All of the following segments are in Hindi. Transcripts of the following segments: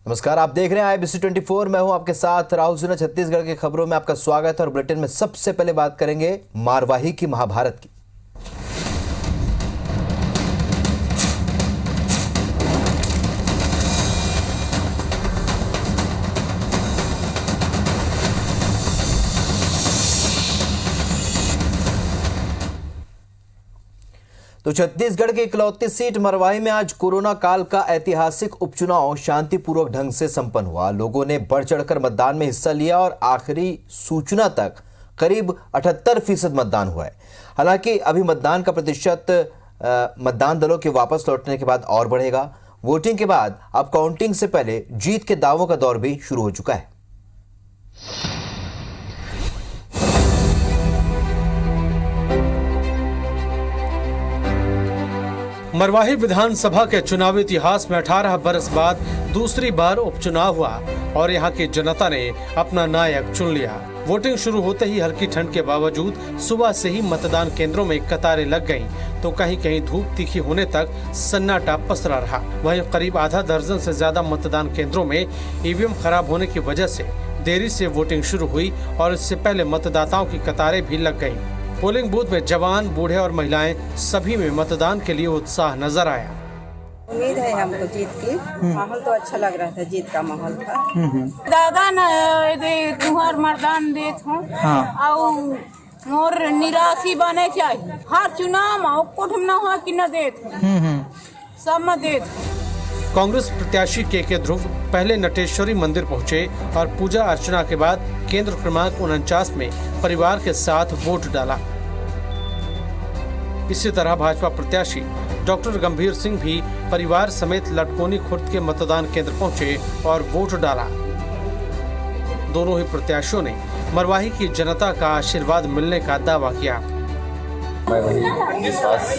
नमस्कार, आप देख रहे हैं IBC 24। मैं हूं आपके साथ राहुल सिन्हा। छत्तीसगढ़ की खबरों में आपका स्वागत है और बुलेटिन में सबसे पहले बात करेंगे मारवाही की महाभारत की। तो छत्तीसगढ़ की इकलौती सीट मरवाही में आज कोरोना काल का ऐतिहासिक उपचुनाव शांतिपूर्वक ढंग से संपन्न हुआ। लोगों ने बढ़ चढ़कर मतदान में हिस्सा लिया और आखिरी सूचना तक करीब 78% मतदान हुआ है। हालांकि अभी मतदान का प्रतिशत मतदान दलों के वापस लौटने के बाद और बढ़ेगा। वोटिंग के बाद अब काउंटिंग से पहले जीत के दावों का दौर भी शुरू हो चुका है। मरवाही विधानसभा के चुनावी इतिहास में 18 बरस बाद दूसरी बार उपचुनाव हुआ और यहां की जनता ने अपना नायक चुन लिया। वोटिंग शुरू होते ही हल्की ठंड के बावजूद सुबह से ही मतदान केंद्रों में कतारें लग गईं, तो कहीं कहीं धूप तीखी होने तक सन्नाटा पसरा रहा। वहीं करीब आधा दर्जन से ज्यादा मतदान केंद्रों में ईवीएम खराब होने की वजह से देरी से वोटिंग शुरू हुई और इससे पहले मतदाताओं की कतारें भी लग गयी। पोलिंग बूथ में जवान, बूढ़े और महिलाएं सभी में मतदान के लिए उत्साह नजर आया। उम्मीद है हमको जीत की। माहौल तो अच्छा लग रहा था, जीत का माहौल था। दादा न तुहर मर्दान देत हूँ और मोर निराशी बने चाहिए। हर चुनाव कोठम न हो कि न देत सब में देत। कांग्रेस प्रत्याशी के ध्रुव पहले नटेश्वरी मंदिर पहुंचे और पूजा अर्चना के बाद केंद्र क्रमांक 49 में परिवार के साथ वोट डाला। इसी तरह भाजपा प्रत्याशी डॉक्टर गंभीर सिंह भी परिवार समेत लटकोनी खुर्द के मतदान केंद्र पहुंचे और वोट डाला। दोनों ही प्रत्याशियों ने मरवाही की जनता का आशीर्वाद मिलने का दावा किया। मैं वही विश्वास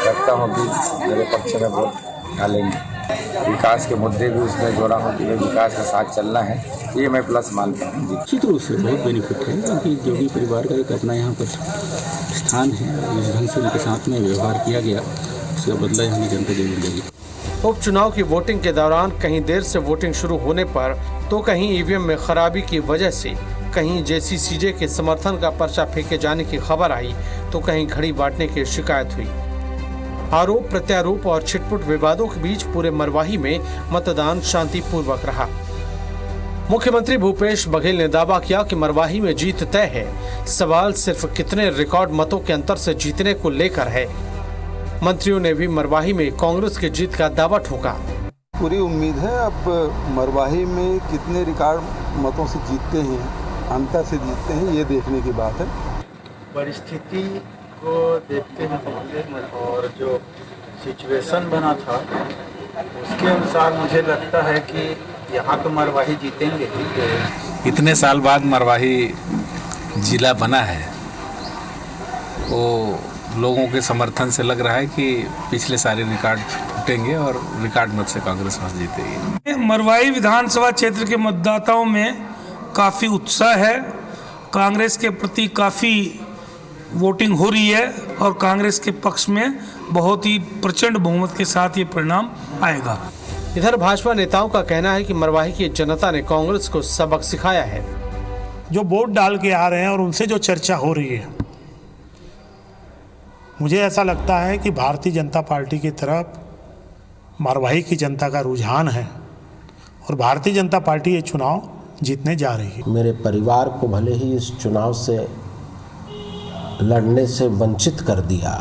रखता हूँ कि मेरे पक्ष में वोट डालेंगे। विकास के मुद्दे भी उसमें जोड़ा हूँ कि विकास के साथ चलना है, ये मैं प्लस मानता हूँ। निश्चित रूप से बहुत बेनिफिट है, क्योंकि जो भी परिवार का एक अपना यहाँ पर स्थान है, इस ढंग से उनके साथ में व्यवहार किया गया, उसका बदला यहाँ की जनता जरूर देगी। उपचुनाव की वोटिंग के दौरान कहीं देर से वोटिंग शुरू होने पर तो कहीं ईवीएम में खराबी की वजह से कहीं JCCJ के समर्थन का पर्चा फेंके जाने की खबर आई, तो कहीं घड़ी बांटने की शिकायत हुई। आरोप प्रत्यारोप और छिटपुट विवादों के बीच पूरे मरवाही में मतदान शांतिपूर्वक रहा। मुख्यमंत्री भूपेश बघेल ने दावा किया कि मरवाही में जीत तय है, सवाल सिर्फ कितने रिकॉर्ड मतों के अंतर से जीतने को लेकर है। मंत्रियों ने भी मरवाही में कांग्रेस की जीत का दावा ठोका। पूरी उम्मीद है, अब मरवाही में कितने रिकॉर्ड मतों से जीतते हैं, अंतर से जीतते हैं, ये देखने की बात है। परिस्थिति को देखते हुए और जो सिचुएशन बना था उसके अनुसार मुझे लगता है कि यहाँ तो मरवाही जीतेंगे। इतने साल बाद मरवाही जिला बना है, वो लोगों के समर्थन से लग रहा है कि पिछले सारे रिकॉर्ड टूटेंगे और रिकॉर्ड मत से कांग्रेस मत जीतेगी। मरवाही विधानसभा क्षेत्र के मतदाताओं में काफ़ी उत्साह है। कांग्रेस के प्रति काफ़ी वोटिंग हो रही है और कांग्रेस के पक्ष में बहुत ही प्रचंड बहुमत के साथ ये परिणाम आएगा। इधर भाजपा नेताओं का कहना है कि मरवाही की जनता ने कांग्रेस को सबक सिखाया है। जो वोट डाल के आ रहे हैं और उनसे जो चर्चा हो रही है, मुझे ऐसा लगता है कि भारतीय जनता पार्टी की तरफ मरवाही की जनता का रुझान है और भारतीय जनता पार्टी ये चुनाव जीतने जा रही है। मेरे परिवार को भले ही इस चुनाव से लड़ने से वंचित कर दिया,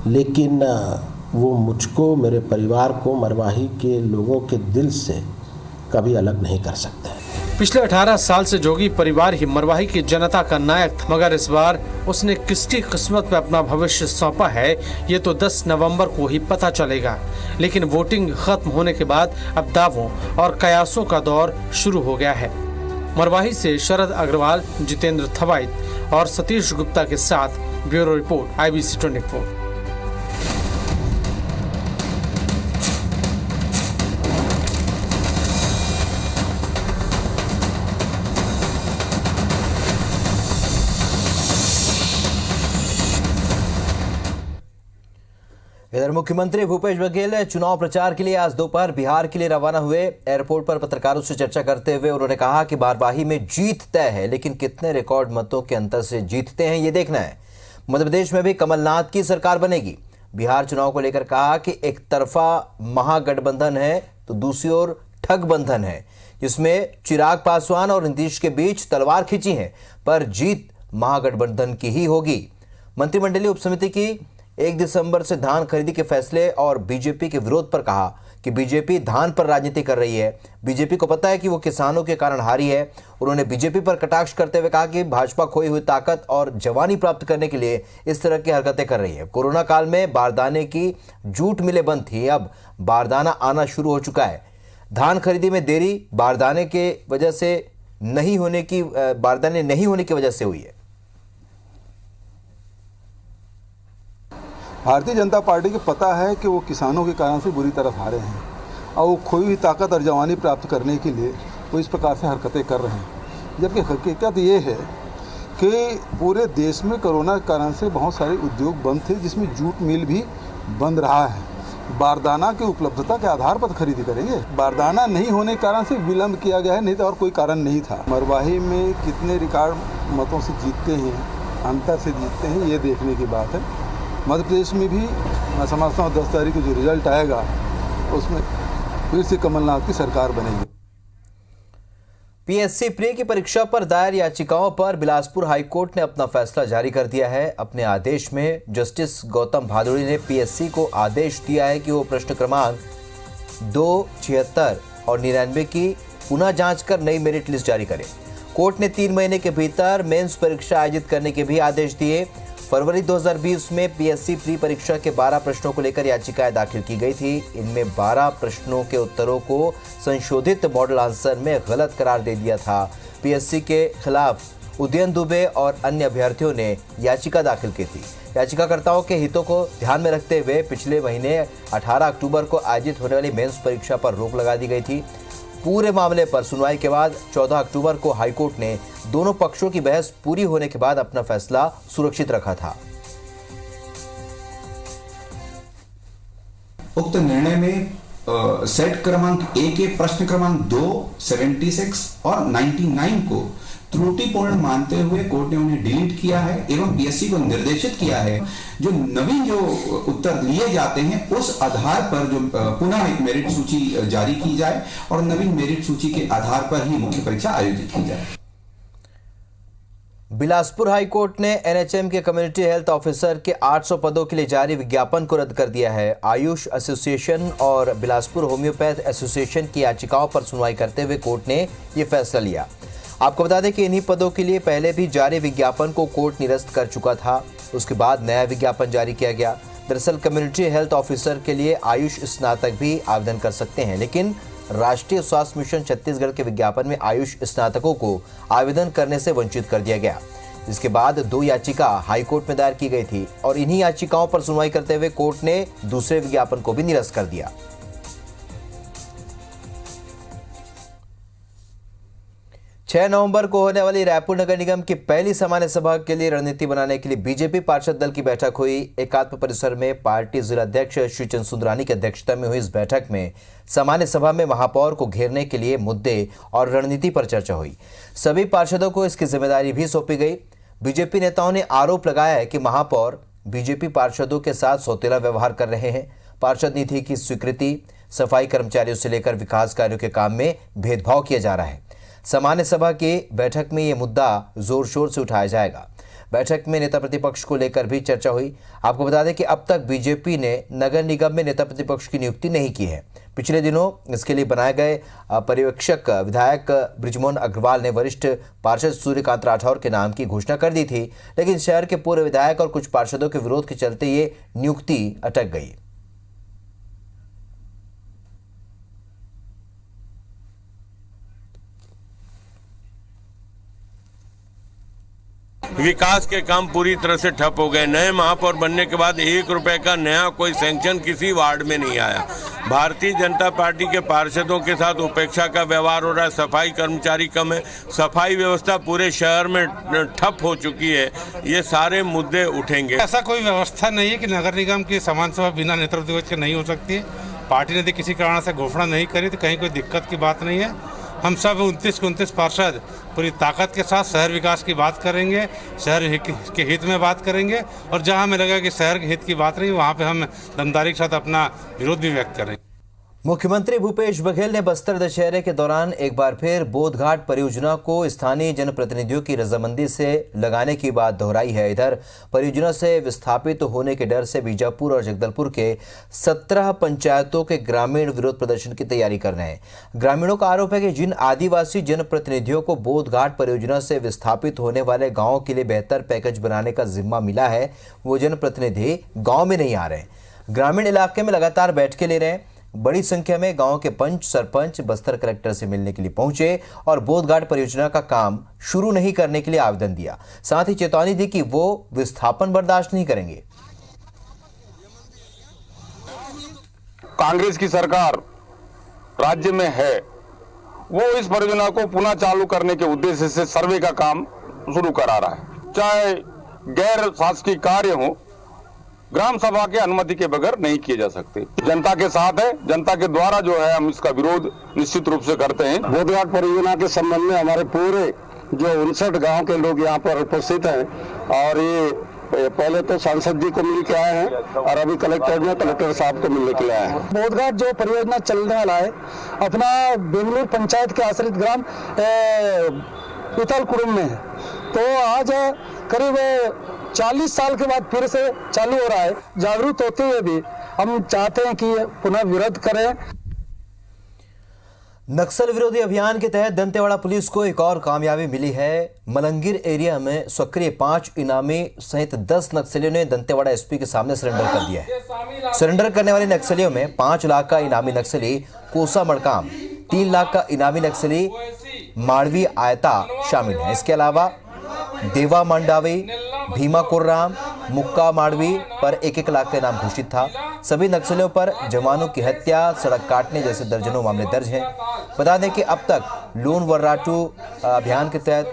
लेकिन वो मुझको, मेरे परिवार को मरवाही के लोगों के दिल से कभी अलग नहीं कर सकते। पिछले 18 साल से जोगी परिवार ही मरवाही की जनता का नायक था, मगर इस बार उसने किसकी किस्मत में अपना भविष्य सौंपा है, ये तो 10 नवंबर को ही पता चलेगा। लेकिन वोटिंग खत्म होने के बाद अब दावों और कयासों का दौर शुरू हो गया है। मरवाही से शरद अग्रवाल, जितेंद्र थवाइट और सतीश गुप्ता के साथ ब्यूरो रिपोर्ट IBC 24। इधर इधर मुख्यमंत्री भूपेश बघेल चुनाव प्रचार के लिए आज दोपहर बिहार के लिए रवाना हुए। एयरपोर्ट पर पत्रकारों से चर्चा करते हुए उन्होंने कहा कि बारवाही में जीत तय है, लेकिन कितने रिकॉर्ड मतों के अंतर से जीतते हैं ये देखना है। मध्य प्रदेश में भी कमलनाथ की सरकार बनेगी। बिहार चुनाव को लेकर कहा कि एक तरफा महागठबंधन है तो दूसरी ओर ठगबंधन है, जिसमें चिराग पासवान और नीतीश के बीच तलवार खींची है, पर जीत महागठबंधन की ही होगी। मंत्रिमंडलीय उपसमिति की 1 दिसंबर से धान खरीदी के फैसले और बीजेपी के विरोध पर कहा कि बीजेपी धान पर राजनीति कर रही है। बीजेपी को पता है कि वो किसानों के कारण हारी है। उन्होंने बीजेपी पर कटाक्ष करते हुए कहा कि भाजपा खोई हुई ताकत और जवानी प्राप्त करने के लिए इस तरह की हरकतें कर रही है। कोरोना काल में बारदाने की जूट मिलें बंद थी, अब बारदाना आना शुरू हो चुका है। धान खरीदी में देरी बारदाने नहीं होने की वजह से हुई है। भारतीय जनता पार्टी को पता है कि वो किसानों के कारण से बुरी तरह हारे हैं और वो खोई हुई ताकत और जवानी प्राप्त करने के लिए वो इस प्रकार से हरकतें कर रहे हैं। जबकि हकीकत ये है कि पूरे देश में कोरोना के कारण से बहुत सारे उद्योग बंद थे, जिसमें जूट मिल भी बंद रहा है। बारदाना की उपलब्धता के आधार पर खरीदी करेंगे। बारदाना नहीं होने के कारण से विलम्ब किया गया है, नहीं तो और कोई कारण नहीं था। मरवाही में कितने रिकॉर्ड मतों से जीतते हैं, अंतर से जीतते हैं, ये देखने की बात है। मध्य प्रदेश में भी मैं समझता हूँ 10 तारीख को जो रिजल्ट आएगा उसमें फिर से कमलनाथ की सरकार बनेगी। पीएससी प्री की परीक्षा पर दायर याचिकाओं पर बिलासपुर हाईकोर्ट ने अपना फैसला जारी कर दिया है। अपने आदेश में जस्टिस गौतम भादुड़ी ने पीएससी को आदेश दिया है कि वो प्रश्न क्रमांक 2, 76 और 99 की पुनः जांच कर नई मेरिट लिस्ट जारी करे। कोर्ट ने 3 महीने के भीतर मेंस परीक्षा आयोजित करने के भी आदेश दिए। फरवरी 2020 में पीएससी प्री परीक्षा के 12 प्रश्नों को लेकर याचिकाएं दाखिल की गई थी। इनमें 12 प्रश्नों के उत्तरों को संशोधित मॉडल आंसर में गलत करार दे दिया था। पीएससी के खिलाफ उदयन दुबे और अन्य अभ्यर्थियों ने याचिका दाखिल की थी। याचिकाकर्ताओं के हितों को ध्यान में रखते हुए पिछले महीने 18 अक्टूबर को आयोजित होने वाली मेंस परीक्षा पर रोक लगा दी गई थी। पूरे मामले पर सुनवाई के बाद 14 अक्टूबर को हाईकोर्ट ने दोनों पक्षों की बहस पूरी होने के बाद अपना फैसला सुरक्षित रखा था। उक्त निर्णय में सेट क्रमांक 1 के प्रश्न क्रमांक 2, 76 और 99 को त्रुटिपूर्ण मानते हुए कोर्ट ने उन्हें डिलीट किया है एवं पीएससी को निर्देशित किया है जो नवीन जो उत्तर लिए जाते हैं उस आधार पर जो पुनः एक मेरिट सूची जारी की जाए और नवीन मेरिट सूची के आधार पर ही मुख्य परीक्षा आयोजित की जाए। बिलासपुर हाईकोर्ट ने एनएचएम के कम्युनिटी हेल्थ ऑफिसर के 800 पदों के लिए जारी विज्ञापन को रद्द कर दिया है। आयुष एसोसिएशन और बिलासपुर होम्योपैथ एसोसिएशन की याचिकाओं पर सुनवाई करते हुए कोर्ट ने यह फैसला लिया। आपको बता दें कि इन्हीं पदों के लिए पहले भी जारी विज्ञापन को कोर्ट निरस्त कर चुका था। उसके बाद नया विज्ञापन जारी किया गया। दरअसल कम्युनिटी हेल्थ ऑफिसर के लिए आयुष स्नातक भी आवेदन कर सकते हैं, लेकिन राष्ट्रीय स्वास्थ्य मिशन छत्तीसगढ़ के विज्ञापन में आयुष स्नातकों को आवेदन करने से वंचित कर दिया गया। इसके बाद 2 याचिका हाईकोर्ट में दायर की गई थी और इन्हीं याचिकाओं पर सुनवाई करते हुए कोर्ट ने दूसरे विज्ञापन को भी निरस्त कर दिया। 6 नवंबर को होने वाली रायपुर नगर निगम की पहली सामान्य सभा के लिए रणनीति बनाने के लिए बीजेपी पार्षद दल की बैठक हुई। एकात्म परिसर में पार्टी जिलाध्यक्ष श्रीचंद सुंदरानी की अध्यक्षता में हुई इस बैठक में सामान्य सभा में महापौर को घेरने के लिए मुद्दे और रणनीति पर चर्चा हुई। सभी पार्षदों को इसकी जिम्मेदारी भी सौंपी गई। बीजेपी नेताओं ने आरोप लगाया है कि महापौर बीजेपी पार्षदों के साथ सौतेला व्यवहार कर रहे हैं। पार्षद निधि की स्वीकृति, सफाई कर्मचारियों से लेकर विकास कार्यों के काम में भेदभाव किया जा रहा है। सामान्य सभा की बैठक में यह मुद्दा जोर शोर से उठाया जाएगा। बैठक में नेता प्रतिपक्ष को लेकर भी चर्चा हुई। आपको बता दें कि अब तक बीजेपी ने नगर निगम में नेता प्रतिपक्ष की नियुक्ति नहीं की है। पिछले दिनों इसके लिए बनाए गए पर्यवेक्षक विधायक बृजमोहन अग्रवाल ने वरिष्ठ पार्षद सूर्यकांत राठौर के नाम की घोषणा कर दी थी, लेकिन शहर के पूर्व विधायक और कुछ पार्षदों के विरोध के चलते ये नियुक्ति अटक गई। विकास के काम पूरी तरह से ठप हो गए। नए महापौर बनने के बाद 1 रुपए का नया कोई सैंक्शन किसी वार्ड में नहीं आया। भारतीय जनता पार्टी के पार्षदों के साथ उपेक्षा का व्यवहार हो रहा है। सफाई कर्मचारी कम है, सफाई व्यवस्था पूरे शहर में ठप हो चुकी है। ये सारे मुद्दे उठेंगे। ऐसा कोई व्यवस्था नहीं है कि नगर निगम की समान सभा बिना नेतृत्व दिवस के नहीं हो सकती है। पार्टी ने यदि किसी कारण से घोषणा नहीं करी तो कहीं कोई दिक्कत की बात नहीं है। हम सब 29 पार्षद पूरी ताकत के साथ शहर विकास की बात करेंगे, शहर के हित में बात करेंगे, और जहां हमें लगा कि शहर के हित की बात नहीं वहां पे हम दमदारी के साथ अपना विरोध भी व्यक्त करेंगे। मुख्यमंत्री भूपेश बघेल ने बस्तर दशहरे के दौरान एक बार फिर बोधघाट परियोजना को स्थानीय जनप्रतिनिधियों की रजामंदी से लगाने की बात दोहराई है। इधर परियोजना से विस्थापित होने के डर से बीजापुर और जगदलपुर के 17 पंचायतों के ग्रामीण विरोध प्रदर्शन की तैयारी कर रहे हैं। ग्रामीणों का आरोप है कि जिन आदिवासी जनप्रतिनिधियों को बोधघाट परियोजना से विस्थापित होने वाले गाँव के लिए बेहतर पैकेज बनाने का जिम्मा मिला है, वो जनप्रतिनिधि गाँव में नहीं आ रहे। ग्रामीण इलाके में लगातार बैठकें ले रहे हैं। बड़ी संख्या में गांव के पंच, सरपंच बस्तर कलेक्टर से मिलने के लिए पहुंचे और बोधघाट परियोजना का काम शुरू नहीं करने के लिए आवेदन दिया। साथ ही चेतावनी दी कि वो विस्थापन बर्दाश्त नहीं करेंगे। कांग्रेस की सरकार राज्य में है, वो इस परियोजना को पुनः चालू करने के उद्देश्य से सर्वे का काम शुरू करा रहा है। चाहे गैर शासकीय कार्य हो, ग्राम सभा के अनुमति के बगैर नहीं किए जा सकते। जनता के साथ है, जनता के द्वारा जो है हम इसका विरोध निश्चित रूप से करते हैं। बोधघाट परियोजना के संबंध में हमारे पूरे जो 59 गांव के लोग यहाँ पर उपस्थित हैं, और ये पहले तो सांसद जी को मिल के आए हैं और अभी कलेक्टर साहब को मिलने के लिए आए हैं। बोधघाट जो परियोजना चलने वाला है अपना बेंगलुरु पंचायत के आश्रित ग्राम पिथलकुरुम में है, तो आज करीब 40 साल के बाद फिर से चालू हो रहा है। जागरूक होते हुए भी हम चाहते हैं कि पुनः विरोध करें। नक्सल विरोधी अभियान के तहत दंतेवाड़ा पुलिस को एक और कामयाबी मिली है। मलंगिर एरिया में सक्रिय 5 इनामी सहित 10 नक्सलियों ने दंतेवाड़ा एसपी के सामने सरेंडर कर दिया है। सरेंडर करने वाले नक्सलियों में 5 लाख का इनामी नक्सली कोसा मड़काम, 3 लाख का इनामी नक्सली माड़वी आयता शामिल है। इसके अलावा देवा मंडावी, भीमा कुर्राम, मुक्का माड़वी पर 1-1 लाख का इनाम घोषित था। सभी नक्सलियों पर जवानों की हत्या, सड़क काटने जैसे दर्जनों मामले दर्ज हैं। बता दें कि अब तक लोन वर्राटू अभियान के तहत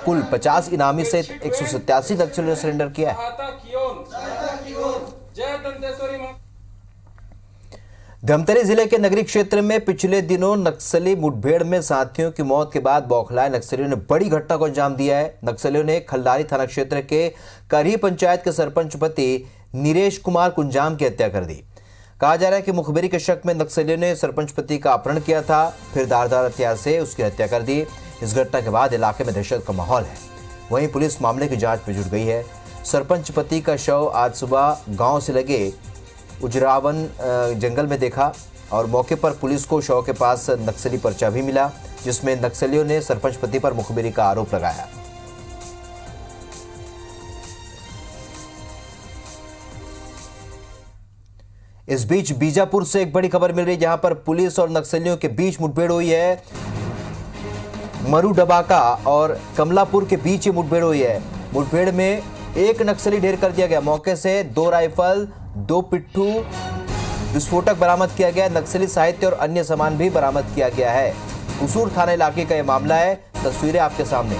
कुल 50 इनामी सहित 187 नक्सलियों ने सरेंडर किया है। धमतरी जिले के नगरी क्षेत्र में पिछले दिनों नक्सली मुठभेड़ में साथियों की मौत के बाद बौखलाए नक्सलियों ने बड़ी घटना को अंजाम दिया है। नक्सलियों ने खल्लारी थाना क्षेत्र के करही पंचायत के सरपंच पति नीरेश कुमार कुंजाम की हत्या कर दी। कहा जा रहा है कि मुखबिरी के शक में नक्सलियों ने सरपंच पति का अपहरण किया था, फिर धारदार हथियार से उसकी हत्या कर दी। इस घटना के बाद इलाके में दहशत का माहौल है। वहीं पुलिस मामले की जांच में जुट गई है। सरपंच पति का शव आज सुबह गाँव से लगे उजरावन जंगल में देखा और मौके पर पुलिस को शव के पास नक्सली पर्चा भी मिला, जिसमें नक्सलियों ने सरपंच पति पर मुखबिरी का आरोप लगाया। इस बीच बीजापुर से एक बड़ी खबर मिल रही है, जहां पर पुलिस और नक्सलियों के बीच मुठभेड़ हुई है। मरु डबाका और कमलापुर के बीच ये मुठभेड़ हुई है। मुठभेड़ में एक नक्सली ढेर कर दिया गया। मौके से 2 राइफल, 2 पिट्ठू विस्फोटक बरामद किया गया। नक्सली साहित्य और अन्य सामान भी बरामद किया गया है। हुसूर थाना इलाके का यह मामला है। तस्वीरें आपके सामने।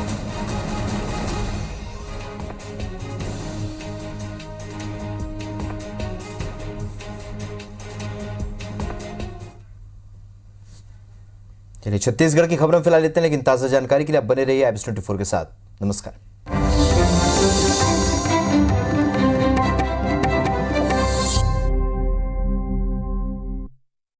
चलिए छत्तीसगढ़ की खबरों में फिलहाल लेते हैं, लेकिन ताजा जानकारी के लिए आप बने रहिए IBS 24 के साथ। नमस्कार।